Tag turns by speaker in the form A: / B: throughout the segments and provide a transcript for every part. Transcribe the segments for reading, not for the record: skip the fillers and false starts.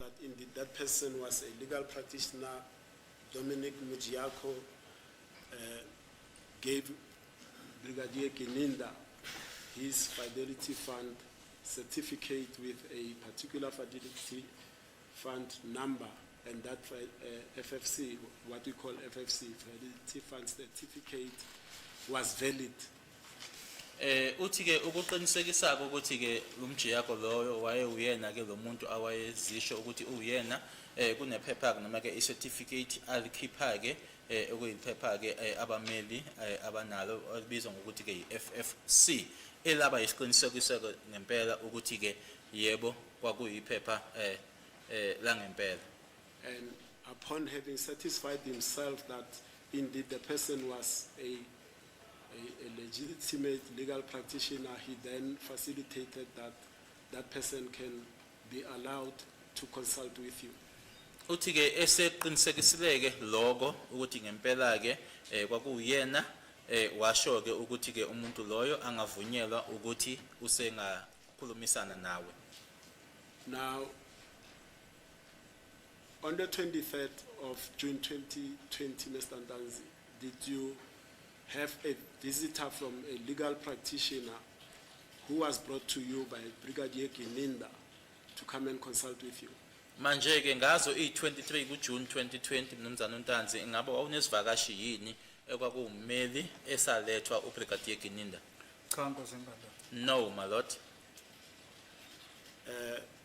A: that indeed that person was a legal practitioner. Dominic Mujiako gave Brigadier Gininda his Fidelity Fund certificate with a particular Fidelity Fund number, and that FFC, what we call FFC, Fidelity Fund certificate, was valid.
B: Uthi ke ukuqinisekisa ukuthi ke umjiyako loyo waye uyena ke lo muntu awayezisho ukuthi uyena kunephepha noma ke icertificate alikhipha ke okuyiphepha ke abameli abanalo obizwa ngokuthi ke iFFC elaba isiqinisekiso ngempela ukuthi ke yebo kwakuyiphepha la ngempela.
A: And upon having satisfied himself that indeed the person was a legitimate legal practitioner, he then facilitated that that person can be allowed to consult with you.
B: Uthi ke eseqinisekisileke lokho ukuthi ngempela ke kwakuyena washo ke ukuthi ke umuntu loyo angavunyelwa ukuthi usengakhulumisana nawe.
A: Now, on the 23rd of June 2020, Mr. Ntanzi, did you have a visitor from a legal practitioner who was brought to you by Brigadier Gininda to come and consult with you?
B: Manje ke ngazo i23 kuJune 2020 mnumzana uNtanzi ingabe wawunesivakashi yini ekwakuwummeli esalethwa uBrigadier Gininda?
C: Cha Nkosi enkantolo.
B: No, my lord.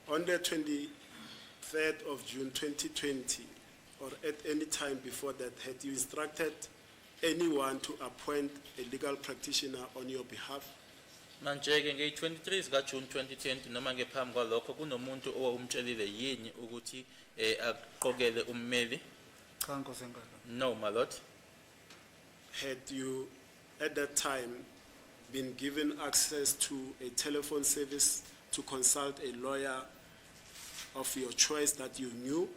A: On the 23rd of June 2020, or at any time before that, had you instructed anyone to appoint a legal practitioner on your behalf?
B: Manje ke nge23 zika June 2020 noma ngephambi kwalokho kunomuntu owumtshelile yini ukuthi aqokele ummeli?
C: Cha Nkosi enkantolo.
B: No, my lord.
A: Had you at that time been given access to a telephone service to consult a lawyer of your choice that you knew?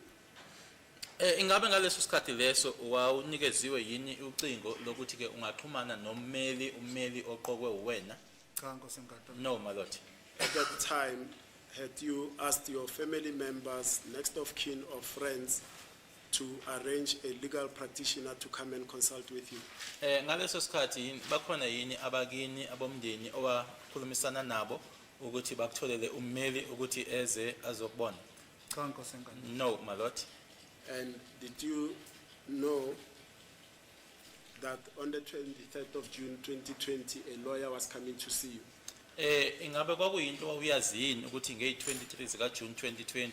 B: Ingabe ngaleso sikhathi leso wawunikeziwe yini ucingo lokuthi ke ungaxhumana ummeli oqokwe uwena?
C: Cha Nkosi enkantolo.
B: No, my lord.
A: At that time, had you asked your family members, next of kin or friends to arrange a legal practitioner to come and consult with you?
B: Ngaleso sikhathi bakhona yini abakini abomndeni owakhulumisana nabo ukuthi bakutholele ummeli ukuthi eze azokubona?
C: Cha Nkosi enkantolo.
B: No, my lord.
A: And did you know that on the 23rd of June 2020, a lawyer was coming to see you?
B: Ingabe kwakuyinto owuyazini ukuthi nge23 zika June 2020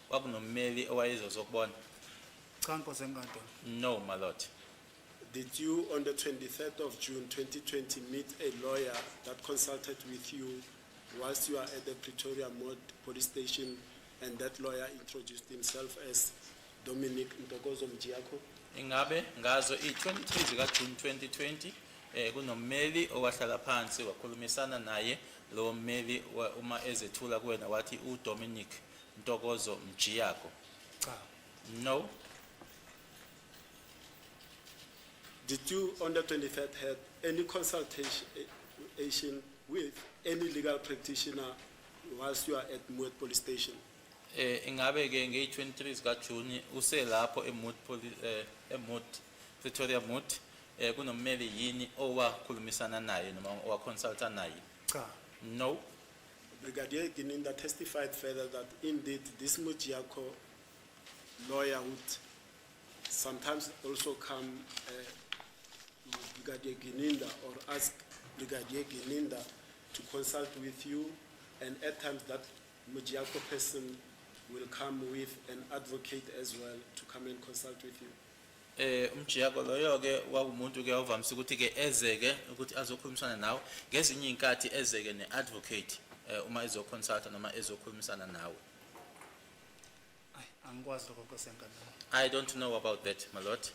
B: kwakunommeli owayezozokubona?
C: Cha Nkosi enkantolo.
B: No, my lord.
A: Did you on the 23rd of June 2020 meet a lawyer that consulted with you whilst you are at the Pretoria Mod police station, and that lawyer introduced himself as Dominic Ntokozo Mujiako?
B: Ingabe ngazo i23 zika June 2020 kunommeli owahlala phansi wakhulumisana naye lo mmeli uma ezethula kuwena wathi uDominic Ntokozo Mujiako?
C: Cha.
B: No.
A: Did you on the 23rd have any consultation with any legal practitioner whilst you are at Moot police station?
B: Ingabe ke nge23 zika June uselapho eMoot Pretoria Moot kunommeli yini owakhulumisana naye noma owaconsulta naye?
C: Cha.
B: No.
A: Brigadier Gininda testified further that indeed this Mujiako lawyer would sometimes also come Brigadier Gininda or ask Brigadier Gininda to consult with you, and at times that Mujiako person will come with an advocate as well to come and consult with you.
B: Umjiyako loyo ke wakumuntu ke ovamisa ukuthi ke ezeke ukuthi azokhulumisana nawe ngezinye inkathi ezeke neadvocate uma ezoconsulta noma ezokhulumisana nawe.
C: Angikwazi lokho Nkosi enkantolo.
B: I don't know about that, my lord.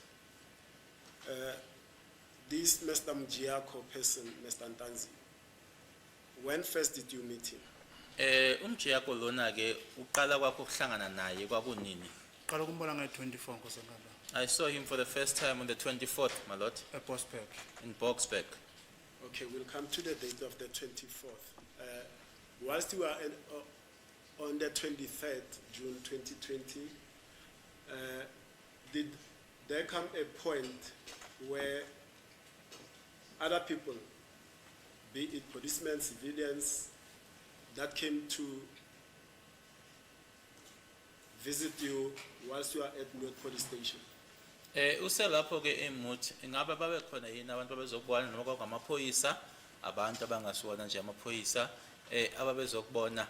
A: This Mr. Mujiako person, Mr. Ntanzi, when first did you meet him?
B: Umjiyako lona ke uqala kwakho ukuhlangana naye kwakunini?
C: Qala ukumbona nge24 Nkosi enkantolo.
B: I saw him for the first time on the 24th, my lord.
C: eBoksburg.
B: In Boksburg.
A: Okay, we'll come to the date of the 24th. Whilst you are on the 23rd June 2020, did there come a point where other people, be it policemen, civilians, that came to visit you whilst you are at North Police Station?
B: Uselapho ke eMuti ingabe babe khona yini abantu abezokubona noma kwakungamaphoyisa abantu abangasiwona nje amaphoyisa ababezokubona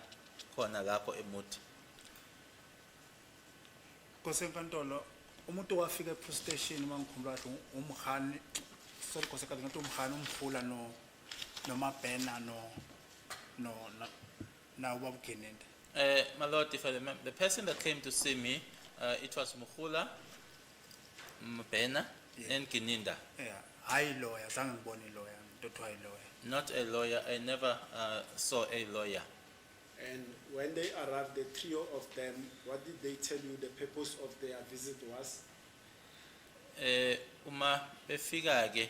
B: khona lapho eMuti?
C: Nkosenkantolo, umuntu wafika e-police station mangikhumbula kahle umhani, sorry Nkosenkantolo, ngathi umhani umfula noMabhena na ubaba Genende.
B: My lord, if I remember, the person that came to see me, it was Mukhula, Mbena, and Gininda.
C: Yeah, hayi lawyer, zange ngibone lawyer, nto hayi lawyer.
B: Not a lawyer. I never saw a lawyer.
A: And when they arrived, the trio of them, what did they tell you the purpose of their visit was?
B: Uma befika ke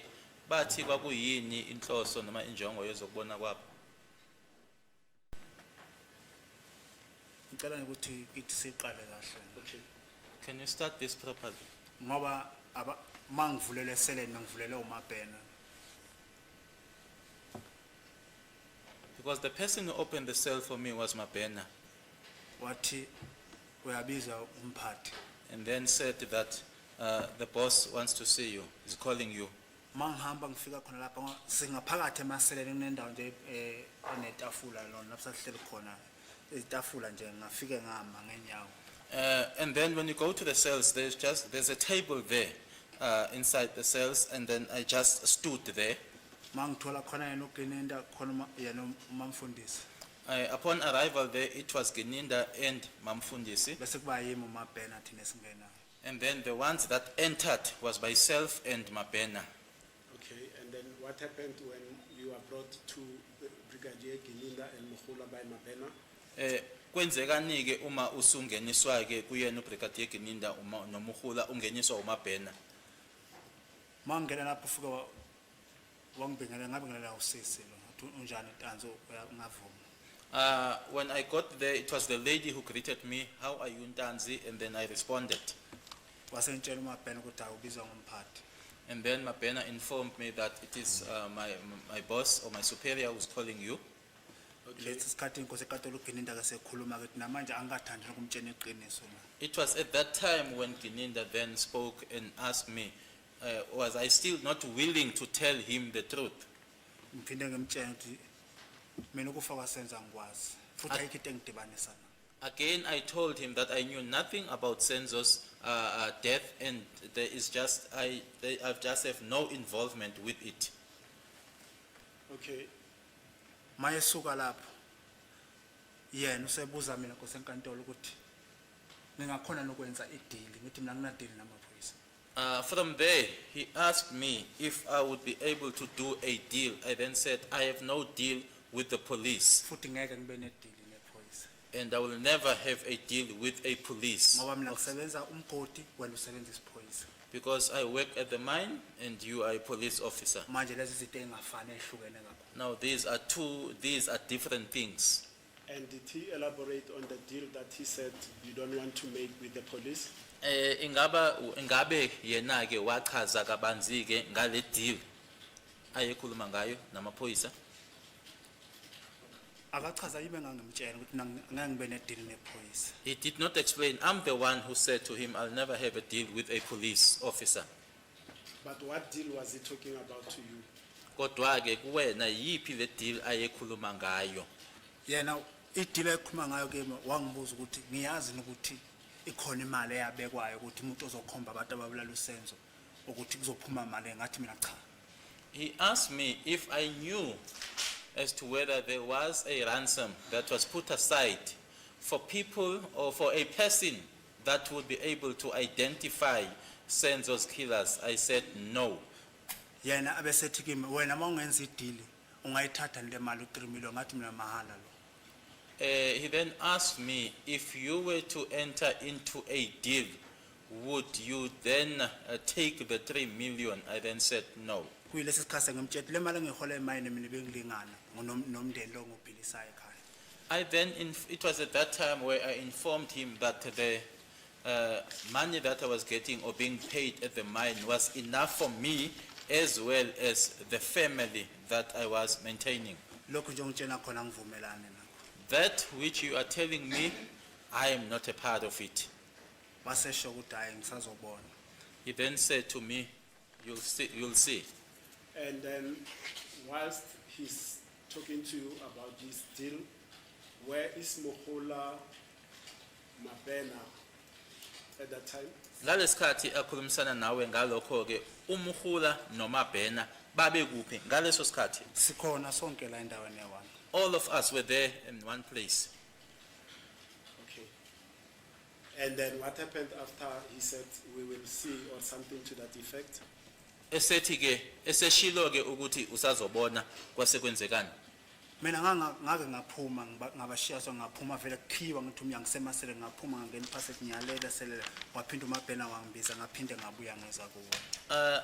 B: bathi kwakuyini inhloso noma injongo yezokubona kwabo?
C: Ngicela ukuthi kithi siqale kahle.
A: Okay.
B: Can you start this properly?
C: Ngoba mangivulele sele ngivulele uMabhena.
B: Because the person who opened the cell for me was Mabena,
C: Wathi uyabiza umphathi.
B: and then said that the boss wants to see you. He's calling you.
C: Mangihamba ngifika khona lapha singaphakathi emaseleni kunendawo nje enetafula lona lapho sahleli khona itafula nje ngafike ngama ngenyawo.
B: And then when you go to the cells, there's a table there inside the cells, and then I just stood there.
C: Mangithola khona yena uGenenda khona yena uMamfundisi.
B: Upon arrival there, it was Gininda and Mamfundisi,
C: Bese kuba yimi uMabhena thina singena.
B: and then the ones that entered was myself and Mabena.
A: Okay, and then what happened when you were brought to Brigadier Gininda and Mukhula by Mabena?
B: Kwenzekani ke uma usungeniswa ke kuyena uBrigadier Gininda noMukhula ungeniswa uMabena?
C: Mangena lapho ufika wangibingelela ngabingelela usisi lo unjani Tanzo ngavuma.
B: When I got there, it was the lady who greeted me. How are you, Ntanzi? And then I responded.
C: Wasentshela uMabhena ukuthi awubizwa ngumphathi.
B: And then Mabena informed me that it is my boss or my superior who's calling you.
C: Lethi sikhathi inkosi enkantolo uGenenda ke sekhuluma ukuthi namanje angathandi ukumtshela iqiniso.
B: It was at that time when Gininda then spoke and asked me, was I still not willing to tell him the truth?
C: Ngiphinde ngimtshela ukuthi mina ukufa kwasenza ngikwazi futhi ayikho into engidibanisa.
B: Again, I told him that I knew nothing about Senzo's death, and there is just I just have no involvement with it.
A: Okay,
C: Mayesuka lapho yena usebuza mina inkosi enkantolo ukuthi ningakhona nokwenza ideal ngithi mina nginadili namaphoyisa.
B: From there, he asked me if I would be able to do a deal. I then said, I have no deal with the police,
C: Futhi ngeke ngibe nedeal nephoyisa.
B: and I will never have a deal with a police,
C: Ngoba mina ngisebenza umgodi wena usebenza isiphoyisa.
B: because I work at the mine and you are a police officer.
C: Manje lezi zinto engafani ehlukene kakhulu.
B: Now, these are different things.
A: and did he elaborate on the deal that he said you don't want to make with the police?
B: Ingabe yena ke wachaza kabanzi ke ngale deal ayekhuluma ngayo namaphoyisa?
C: Akachaza yibe ngangimtshela ukuthi ngeke ngibe nedeal nephoyisa.
B: He did not explain. I'm the one who said to him, I'll never have a deal with a police officer.
A: But what deal was he talking about to you?
B: Kodwa ke kuwena yipi le deal ayekhuluma ngayo?
C: Yena ideal ekhuluma ngayo ke wangibuza ukuthi ngiyazi ukuthi ikhona imali eyabekwayo ukuthi umuntu ozokhomba abantu ababulala uSenzo ukuthi kuzophuma imali ngathi mina cha.
B: He asked me if I knew as to whether there was a ransom that was put aside for people or for a person that would be able to identify Senzo's killers. I said no.
C: Yena abesethi kimi wena mawungenza ideal ungayithatha le mali u3 million ngathi mina mahala lo.
B: He then asked me if you were to enter into a deal, would you then take the 3 million? I then said no.
C: Kuyilesi sikhathi ngimtshela le mali engihola emayini mina bengilingana nomndeni lo ngobhilisayo ekhaya.
B: It was at that time where I informed him that the money that I was getting or being paid at the mine was enough for me as well as the family that I was maintaining.
C: lokhu nje ongitshela khona ngivumelane nakho.
B: That which you are telling me, I am not a part of it.
C: Wasesho ukuthi hayi ngisazobona.
B: He then said to me, you'll see.
A: And then whilst he's talking to you about this deal, where is Mohola Mabena at that time?
B: Ngalesikhathi akhulumisana nawe ngalokho ke uMkhula noMabhena babe kuphi ngaleso sikhathi?
C: Sikhona sonke la endaweni yawana.
B: All of us were there in one place.
A: Okay. And then what happened after he said we will see or something to that effect?
B: Esethi ke eseshilo ke ukuthi usazobona kwasekwenzekani.
C: Mina ngake ngaphuma ngabashiya so ngaphuma vele kukhiwa ngithi umyangisemasele ngaphuma ngangena phase kunyalela selele waphinda uMabhena wangibiza ngaphinde ngabuya ngeza kuwo.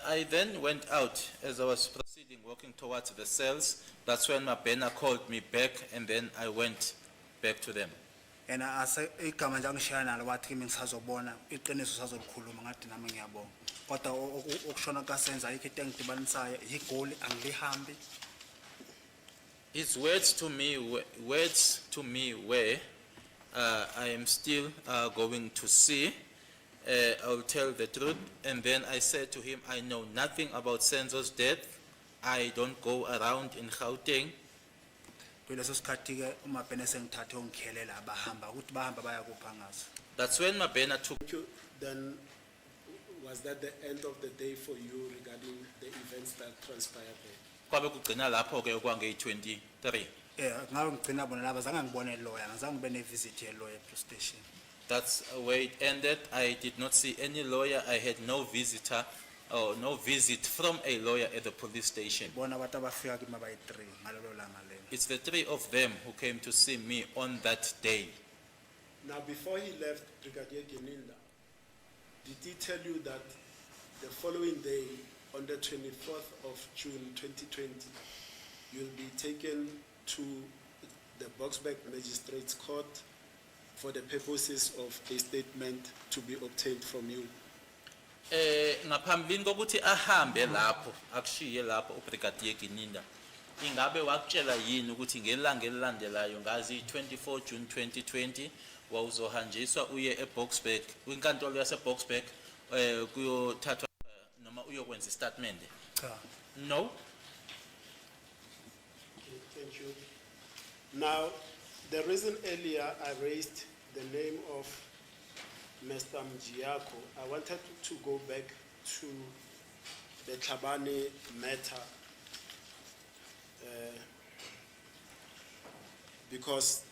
B: I then went out as I was proceeding, walking towards the cells. That's when Mabhena called me back, and then I went back to them.
C: Yena ase igama nje angishaya nalo wathi kimi ngisazobona iqiniso sazolikhuluma ngathi nami ngiyabonga. Kodwa okushona kasenza ayikho into engidibanisayo igoli angilihambi.
B: His words to me were, I am still going to see. I'll tell the truth. And then I said to him, I know nothing about Senzo's death. I don't go around in Gauteng.
C: Kuleso sikhathi ke uMabhena sengithathe ongikhelela bahamba ukuthi bahamba baya kupha ngazo.
B: That's when Mabhena took.
A: Thank you. Then was that the end of the day for you regarding the events that transpired there?
B: Kwabe kugcina lapho ke okwange-23.
C: Ngabe ngigcina bona laba zange ngibone lawyer ngizange ngibe ne visit ye lawyer police station.
B: That's where it ended. I did not see any lawyer. I had no visitor or no visit from a lawyer at the police station.
C: Bona abantu abafika kimi abayi3 ngalelo langa lelo.
B: It's the three of them who came to see me on that day.
A: Now, before he left, Brigadier Geninda, did he tell you that the following day, on the 24th of June 2020, you'll be taken to the Boksburg Magistrates Court for the purposes of a statement to be obtained from you?
B: Ngaphambilini kokuthi ahambe lapho akushiye lapho uBrigadier Geninda, ingabe wakutshela yini ukuthi ngelanga elilandelayo ngazi 24 June 2020 wawuzohanjiswa uye eBoksburg kwinkantolo yaseBoksburg kuyothathwa noma uyokwenza istatement?
C: Cha.
B: No.
A: Okay, thank you. Now, the reason earlier I raised the name of Mr. Mjiako, I wanted to go back to the Tlhabane matter because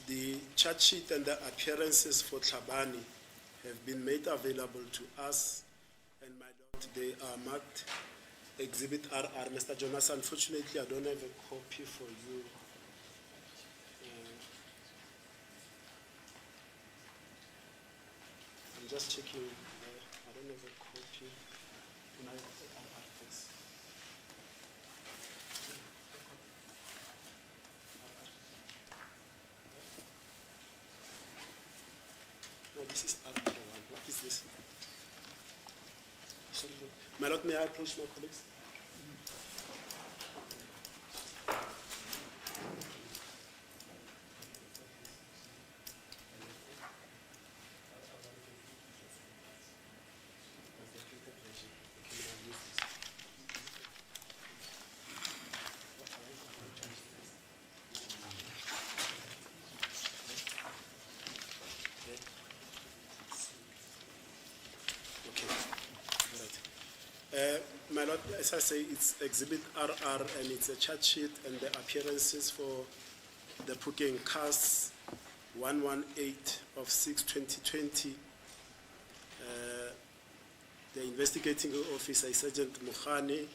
A: the charge sheet and the appearances for Tlhabane have been made available to us, and my lord, they are marked Exhibit RR. Mr. Jonas, unfortunately, I don't have a copy for you. I'm just checking. I don't have a copy. Can I RR, please? No, this is RR1. What is this? Sorry, my lord, may I approach my colleagues? My lord, as I say, it's Exhibit RR and it's a charge sheet and the appearances for the Phokeng cast 118 of 6/2020. The investigating officer is Sergeant Mukhani.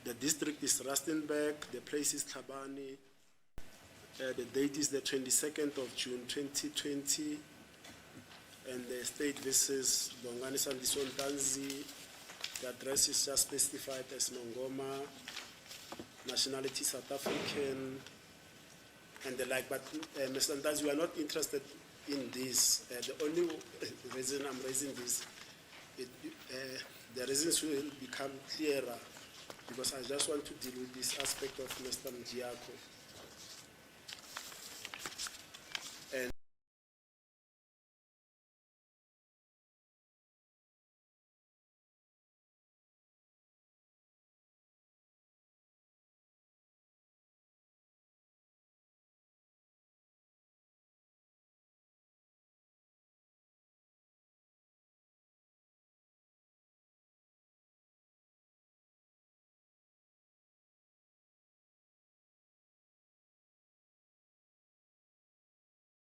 A: The district is Rustenburg, the place is Tlhabane. The date is the 22nd of June 2020. And the state versus Bongani Sandison Tanzi. The address is just specified as Nongoma. nationality South African, and the like. But Mr. Ntazi, we are not interested in this. The only reason I'm raising this, the reasons will become clearer, because I just want to deal with this aspect of Mr. Mjiako.